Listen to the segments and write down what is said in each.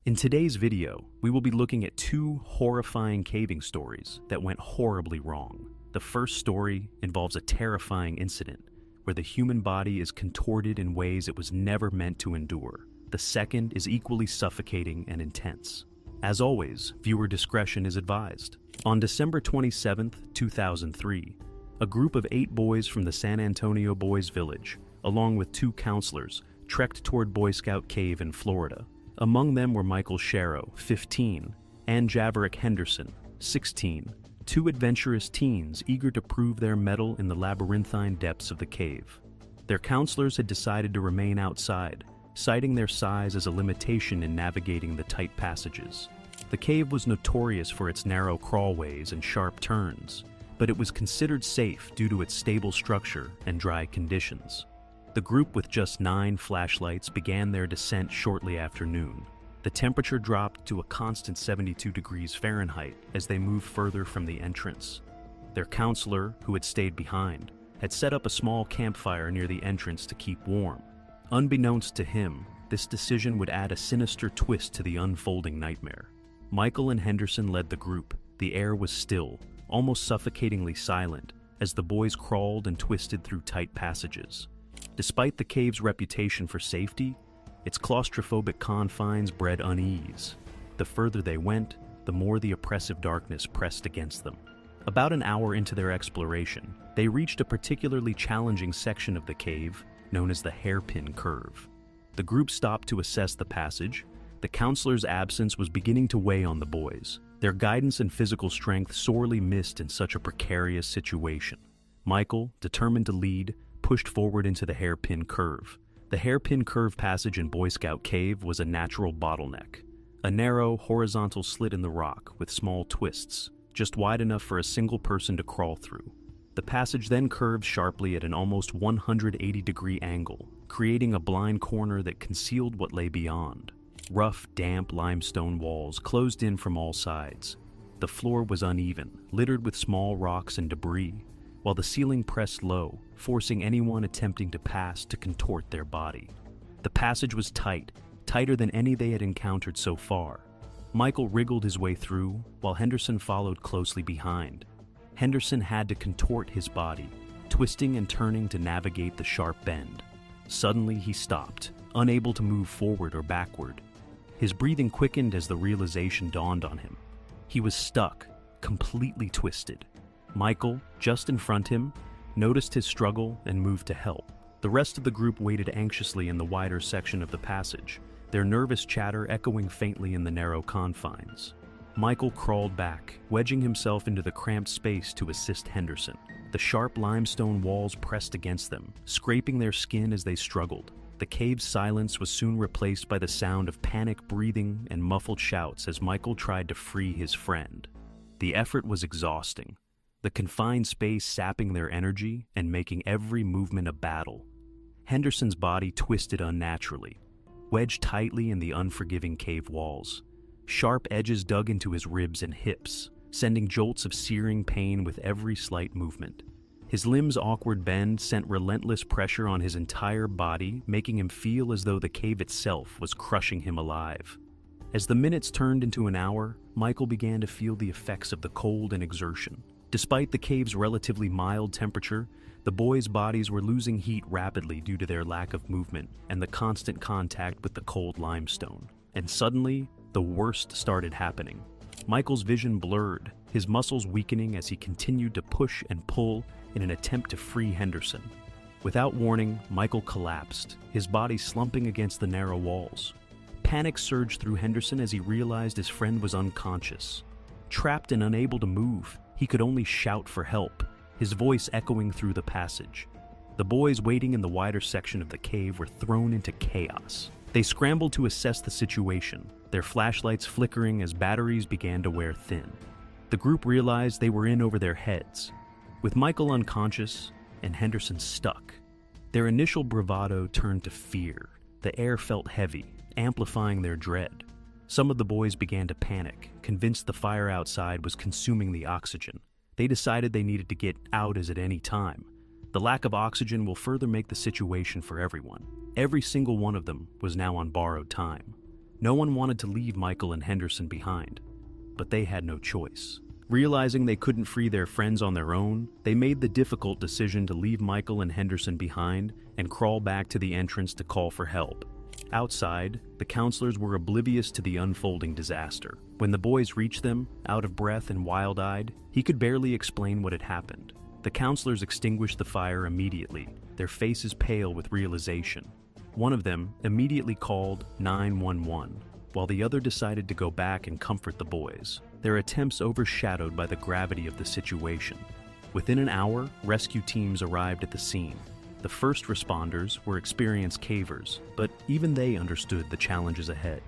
In today's video, we will be looking at two horrifying caving stories that went horribly wrong. The first story involves a terrifying incident where the human body is contorted in ways it was never meant to endure. The second is equally suffocating and intense. As always, viewer discretion is advised. On December 27, 2003, a group of 8 boys from the San Antonio Boys Village, along with 2 counselors, trekked toward Boy Scout Cave in Florida. Among them were Michael Sharrow, 15, and Javerick Henderson, 16, 2 adventurous teens eager to prove their mettle in the labyrinthine depths of the cave. Their counselors had decided to remain outside, citing their size as a limitation in navigating the tight passages. The cave was notorious for its narrow crawlways and sharp turns, but it was considered safe due to its stable structure and dry conditions. The group with just 9 flashlights began their descent shortly after noon. The temperature dropped to a constant 72 degrees Fahrenheit as they moved further from the entrance. Their counselor, who had stayed behind, had set up a small campfire near the entrance to keep warm. Unbeknownst to him, this decision would add a sinister twist to the unfolding nightmare. Michael and Henderson led the group. The air was still, almost suffocatingly silent, as the boys crawled and twisted through tight passages. Despite the cave's reputation for safety, its claustrophobic confines bred unease. The further they went, the more the oppressive darkness pressed against them. About an hour into their exploration, they reached a particularly challenging section of the cave known as the Hairpin Curve. The group stopped to assess the passage. The counselor's absence was beginning to weigh on the boys, their guidance and physical strength sorely missed in such a precarious situation. Michael, determined to lead, pushed forward into the Hairpin Curve. The Hairpin Curve passage in Boy Scout Cave was a natural bottleneck, a narrow, horizontal slit in the rock with small twists, just wide enough for a single person to crawl through. The passage then curved sharply at an almost 180-degree angle, creating a blind corner that concealed what lay beyond. Rough, damp limestone walls closed in from all sides. The floor was uneven, littered with small rocks and debris, while the ceiling pressed low, forcing anyone attempting to pass to contort their body. The passage was tight, tighter than any they had encountered so far. Michael wriggled his way through, while Henderson followed closely behind. Henderson had to contort his body, twisting and turning to navigate the sharp bend. Suddenly he stopped, unable to move forward or backward. His breathing quickened as the realization dawned on him. He was stuck, completely twisted. Michael, just in front of him, noticed his struggle and moved to help. The rest of the group waited anxiously in the wider section of the passage, their nervous chatter echoing faintly in the narrow confines. Michael crawled back, wedging himself into the cramped space to assist Henderson. The sharp limestone walls pressed against them, scraping their skin as they struggled. The cave's silence was soon replaced by the sound of panic breathing and muffled shouts as Michael tried to free his friend. The effort was exhausting, the confined space sapping their energy and making every movement a battle. Henderson's body twisted unnaturally, wedged tightly in the unforgiving cave walls. Sharp edges dug into his ribs and hips, sending jolts of searing pain with every slight movement. His limbs' awkward bend sent relentless pressure on his entire body, making him feel as though the cave itself was crushing him alive. As the minutes turned into an hour, Michael began to feel the effects of the cold and exertion. Despite the cave's relatively mild temperature, the boys' bodies were losing heat rapidly due to their lack of movement and the constant contact with the cold limestone. And suddenly, the worst started happening. Michael's vision blurred, his muscles weakening as he continued to push and pull in an attempt to free Henderson. Without warning, Michael collapsed, his body slumping against the narrow walls. Panic surged through Henderson as he realized his friend was unconscious. Trapped and unable to move, he could only shout for help, his voice echoing through the passage. The boys waiting in the wider section of the cave were thrown into chaos. They scrambled to assess the situation, their flashlights flickering as batteries began to wear thin. The group realized they were in over their heads. With Michael unconscious and Henderson stuck, their initial bravado turned to fear. The air felt heavy, amplifying their dread. Some of the boys began to panic, convinced the fire outside was consuming the oxygen. They decided they needed to get out at any time. The lack of oxygen will further make the situation for everyone. Every single one of them was now on borrowed time. No one wanted to leave Michael and Henderson behind, but they had no choice. Realizing they couldn't free their friends on their own, they made the difficult decision to leave Michael and Henderson behind and crawl back to the entrance to call for help. Outside, the counselors were oblivious to the unfolding disaster. When the boys reached them, out of breath and wild-eyed, he could barely explain what had happened. The counselors extinguished the fire immediately, their faces pale with realization. One of them immediately called 911, while the other decided to go back and comfort the boys, their attempts overshadowed by the gravity of the situation. Within an hour, rescue teams arrived at the scene. The first responders were experienced cavers, but even they understood the challenges ahead.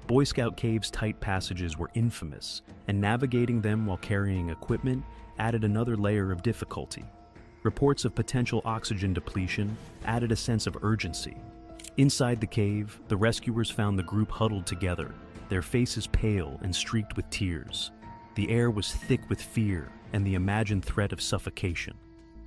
Boy Scout caves' tight passages were infamous, and navigating them while carrying equipment added another layer of difficulty. Reports of potential oxygen depletion added a sense of urgency. Inside the cave, the rescuers found the group huddled together, their faces pale and streaked with tears. The air was thick with fear and the imagined threat of suffocation.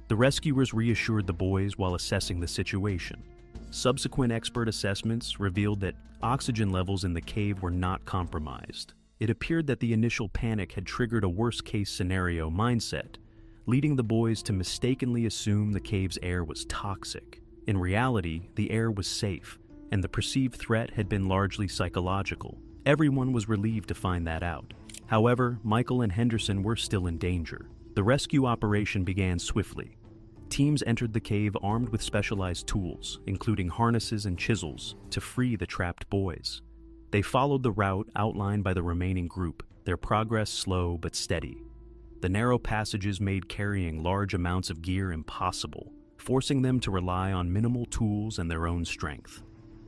The rescuers reassured the boys while assessing the situation. Subsequent expert assessments revealed that oxygen levels in the cave were not compromised. It appeared that the initial panic had triggered a worst-case scenario mindset, leading the boys to mistakenly assume the cave's air was toxic. In reality, the air was safe, and the perceived threat had been largely psychological. Everyone was relieved to find that out. However, Michael and Henderson were still in danger. The rescue operation began swiftly. Teams entered the cave armed with specialized tools, including harnesses and chisels, to free the trapped boys. They followed the route outlined by the remaining group, their progress slow but steady. The narrow passages made carrying large amounts of gear impossible, forcing them to rely on minimal tools and their own strength.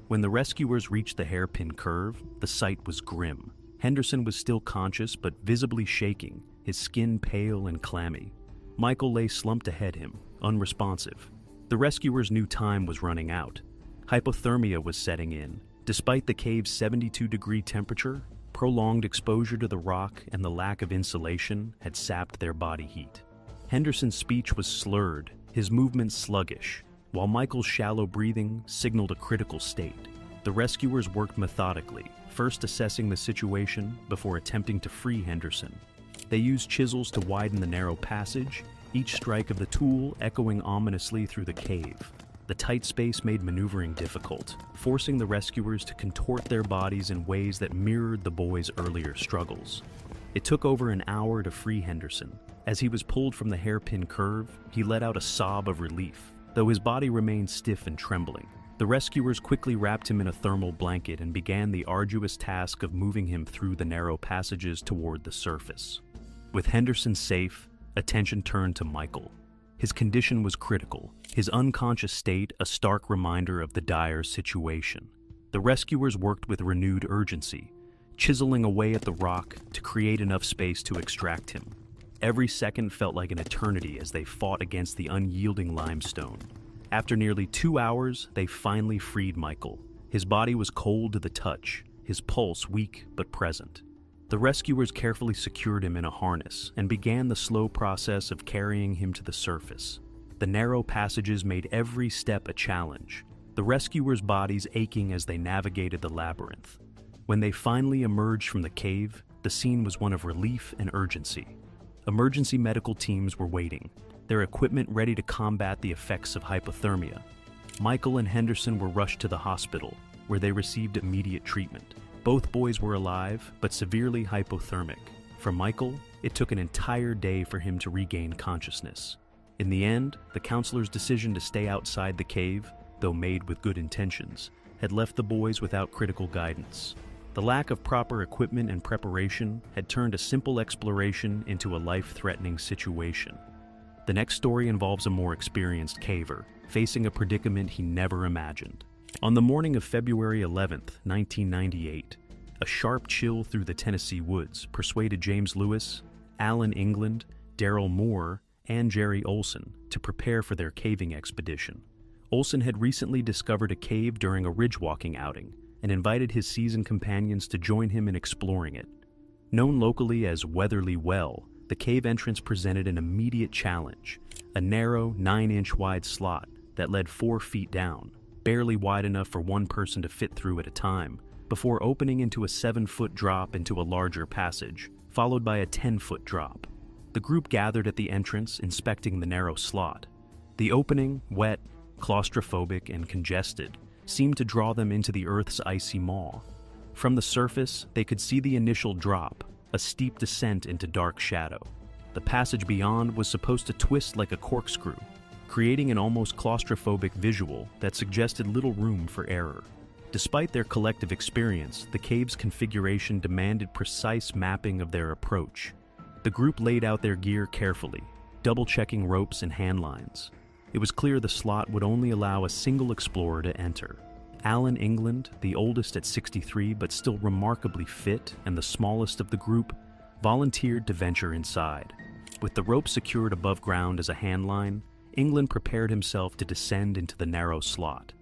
When the rescuers reached the hairpin curve, the sight was grim. Henderson was still conscious but visibly shaking, his skin pale and clammy. Michael lay slumped ahead him, unresponsive. The rescuers knew time was running out. Hypothermia was setting in. Despite the cave's 72-degree temperature, prolonged exposure to the rock and the lack of insulation had sapped their body heat. Henderson's speech was slurred, his movements sluggish, while Michael's shallow breathing signaled a critical state. The rescuers worked methodically, first assessing the situation before attempting to free Henderson. They used chisels to widen the narrow passage, each strike of the tool echoing ominously through the cave. The tight space made maneuvering difficult, forcing the rescuers to contort their bodies in ways that mirrored the boys' earlier struggles. It took over an hour to free Henderson. As he was pulled from the hairpin curve, he let out a sob of relief, though his body remained stiff and trembling. The rescuers quickly wrapped him in a thermal blanket and began the arduous task of moving him through the narrow passages toward the surface. With Henderson safe, attention turned to Michael. His condition was critical, his unconscious state a stark reminder of the dire situation. The rescuers worked with renewed urgency, chiseling away at the rock to create enough space to extract him. Every second felt like an eternity as they fought against the unyielding limestone. After nearly 2 hours, they finally freed Michael. His body was cold to the touch, his pulse weak but present. The rescuers carefully secured him in a harness and began the slow process of carrying him to the surface. The narrow passages made every step a challenge, the rescuers' bodies aching as they navigated the labyrinth. When they finally emerged from the cave, the scene was one of relief and urgency. Emergency medical teams were waiting, their equipment ready to combat the effects of hypothermia. Michael and Henderson were rushed to the hospital, where they received immediate treatment. Both boys were alive, but severely hypothermic. For Michael, it took an entire day for him to regain consciousness. In the end, the counselor's decision to stay outside the cave, though made with good intentions, had left the boys without critical guidance. The lack of proper equipment and preparation had turned a simple exploration into a life-threatening situation. The next story involves a more experienced caver, facing a predicament he never imagined. On the morning of February 11th, 1998, a sharp chill through the Tennessee woods persuaded James Lewis, Alan England, Daryl Moore, and Jerry Olson to prepare for their caving expedition. Olson had recently discovered a cave during a ridge-walking outing and invited his seasoned companions to join him in exploring it. Known locally as Weatherly Well, the cave entrance presented an immediate challenge, a narrow 9-inch wide slot that led 4 feet down, barely wide enough for one person to fit through at a time, before opening into a 7-foot drop into a larger passage, followed by a 10-foot drop. The group gathered at the entrance, inspecting the narrow slot. The opening, wet, claustrophobic, and congested, seemed to draw them into the Earth's icy maw. From the surface, they could see the initial drop, a steep descent into dark shadow. The passage beyond was supposed to twist like a corkscrew, creating an almost claustrophobic visual that suggested little room for error. Despite their collective experience, the cave's configuration demanded precise mapping of their approach. The group laid out their gear carefully, double-checking ropes and handlines. It was clear the slot would only allow a single explorer to enter. Alan England, the oldest at 63 but still remarkably fit and the smallest of the group, volunteered to venture inside. With the rope secured above ground as a handline, England prepared himself to descend into the narrow slot.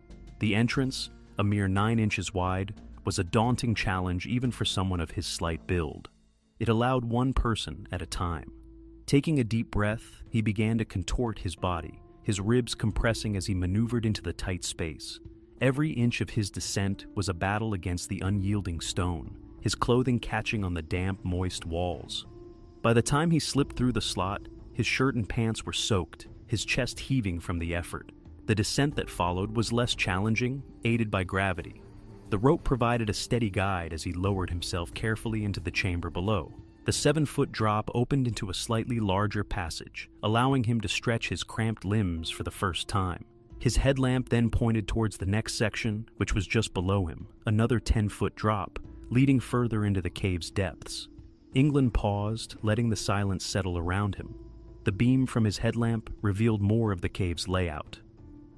The entrance, a mere 9 inches wide, was a daunting challenge even for someone of his slight build. It allowed one person at a time. Taking a deep breath, he began to contort his body, his ribs compressing as he maneuvered into the tight space. Every inch of his descent was a battle against the unyielding stone, his clothing catching on the damp, moist walls. By the time he slipped through the slot, his shirt and pants were soaked, his chest heaving from the effort. The descent that followed was less challenging, aided by gravity. The rope provided a steady guide as he lowered himself carefully into the chamber below. The 7-foot drop opened into a slightly larger passage, allowing him to stretch his cramped limbs for the first time. His headlamp then pointed towards the next section, which was just below him, another 10-foot drop, leading further into the cave's depths. England paused, letting the silence settle around him. The beam from his headlamp revealed more of the cave's layout.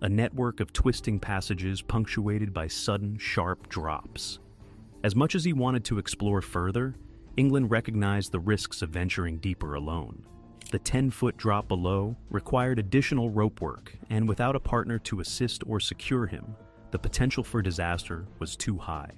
A network of twisting passages punctuated by sudden, sharp drops. As much as he wanted to explore further, England recognized the risks of venturing deeper alone. The 10-foot drop below required additional rope work, and without a partner to assist or secure him, the potential for disaster was too high.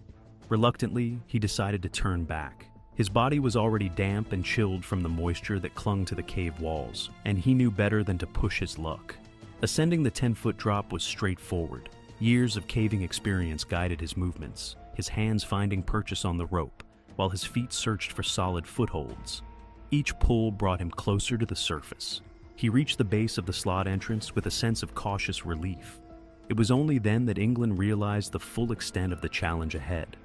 Reluctantly, he decided to turn back. His body was already damp and chilled from the moisture that clung to the cave walls, and he knew better than to push his luck. Ascending the 10-foot drop was straightforward. Years of caving experience guided his movements, his hands finding purchase on the rope, while his feet searched for solid footholds. Each pull brought him closer to the surface. He reached the base of the slot entrance with a sense of cautious relief. It was only then that England realized the full extent of the challenge ahead.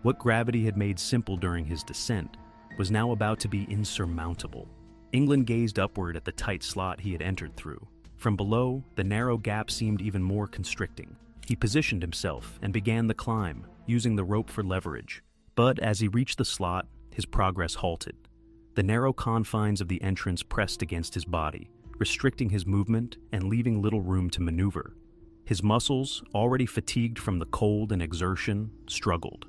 What gravity had made simple during his descent was now about to be insurmountable. England gazed upward at the tight slot he had entered through. From below, the narrow gap seemed even more constricting. He positioned himself and began the climb, using the rope for leverage. But as he reached the slot, his progress halted. The narrow confines of the entrance pressed against his body, restricting his movement and leaving little room to maneuver. His muscles, already fatigued from the cold and exertion, struggled.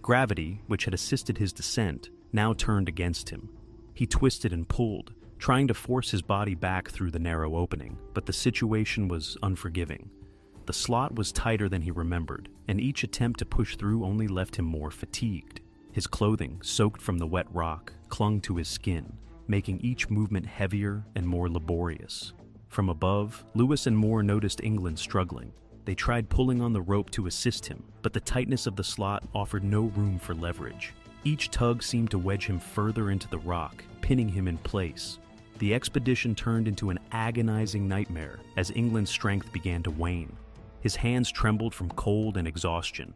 Gravity, which had assisted his descent, now turned against him. He twisted and pulled, trying to force his body back through the narrow opening, but the situation was unforgiving. The slot was tighter than he remembered, and each attempt to push through only left him more fatigued. His clothing, soaked from the wet rock, clung to his skin, making each movement heavier and more laborious. From above, Lewis and Moore noticed England struggling. They tried pulling on the rope to assist him, but the tightness of the slot offered no room for leverage. Each tug seemed to wedge him further into the rock, pinning him in place. The expedition turned into an agonizing nightmare as England's strength began to wane. His hands trembled from cold and exhaustion,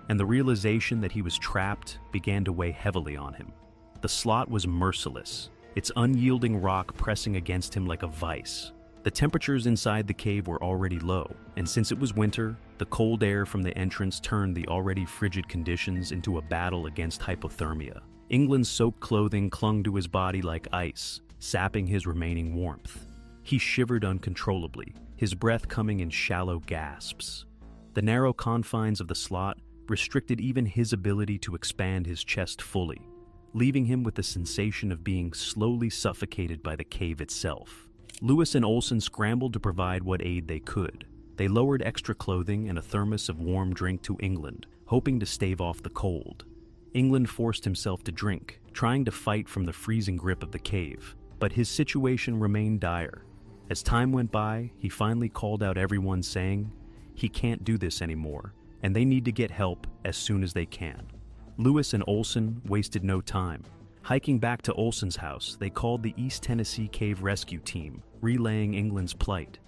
and the realization that he was trapped began to weigh heavily on him. The slot was merciless, its unyielding rock pressing against him like a vice. The temperatures inside the cave were already low, and since it was winter, the cold air from the entrance turned the already frigid conditions into a battle against hypothermia. England's soaked clothing clung to his body like ice, sapping his remaining warmth. He shivered uncontrollably, his breath coming in shallow gasps. The narrow confines of the slot restricted even his ability to expand his chest fully, leaving him with the sensation of being slowly suffocated by the cave itself. Lewis and Olson scrambled to provide what aid they could. They lowered extra clothing and a thermos of warm drink to England, hoping to stave off the cold. England forced himself to drink, trying to fight from the freezing grip of the cave, but his situation remained dire. As time went by, he finally called out everyone saying, "He can't do this anymore, and they need to get help as soon as they can." Lewis and Olson wasted no time. Hiking back to Olson's house, they called the East Tennessee Cave Rescue Team, relaying England's plight.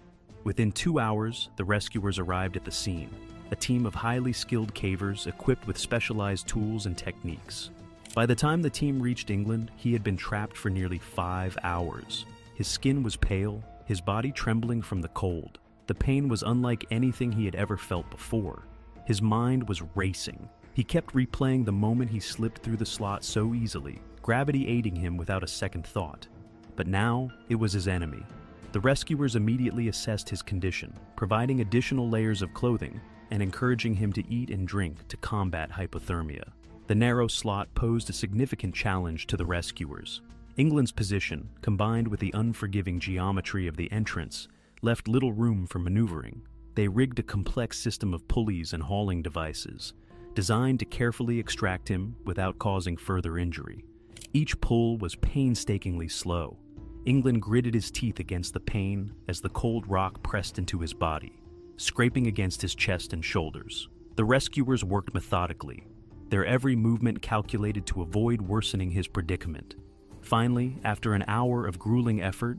Within 2 hours, the rescuers arrived at the scene, a team of highly skilled cavers equipped with specialized tools and techniques. By the time the team reached England, he had been trapped for nearly 5 hours. His skin was pale, his body trembling from the cold. The pain was unlike anything he had ever felt before. His mind was racing. He kept replaying the moment he slipped through the slot so easily, gravity aiding him without a second thought. But now, it was his enemy. The rescuers immediately assessed his condition, providing additional layers of clothing and encouraging him to eat and drink to combat hypothermia. The narrow slot posed a significant challenge to the rescuers. England's position, combined with the unforgiving geometry of the entrance, left little room for maneuvering. They rigged a complex system of pulleys and hauling devices, designed to carefully extract him without causing further injury. Each pull was painstakingly slow. England gritted his teeth against the pain as the cold rock pressed into his body, scraping against his chest and shoulders. The rescuers worked methodically, their every movement calculated to avoid worsening his predicament. Finally, after an hour of grueling effort,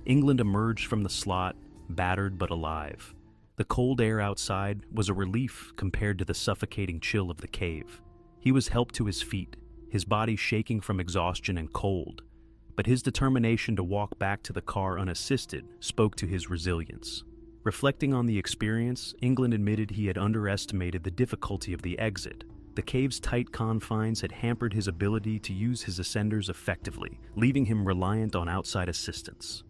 England emerged from the slot, battered but alive. The cold air outside was a relief compared to the suffocating chill of the cave. He was helped to his feet, his body shaking from exhaustion and cold, but his determination to walk back to the car unassisted spoke to his resilience. Reflecting on the experience, England admitted he had underestimated the difficulty of the exit. The cave's tight confines had hampered his ability to use his ascenders effectively, leaving him reliant on outside assistance.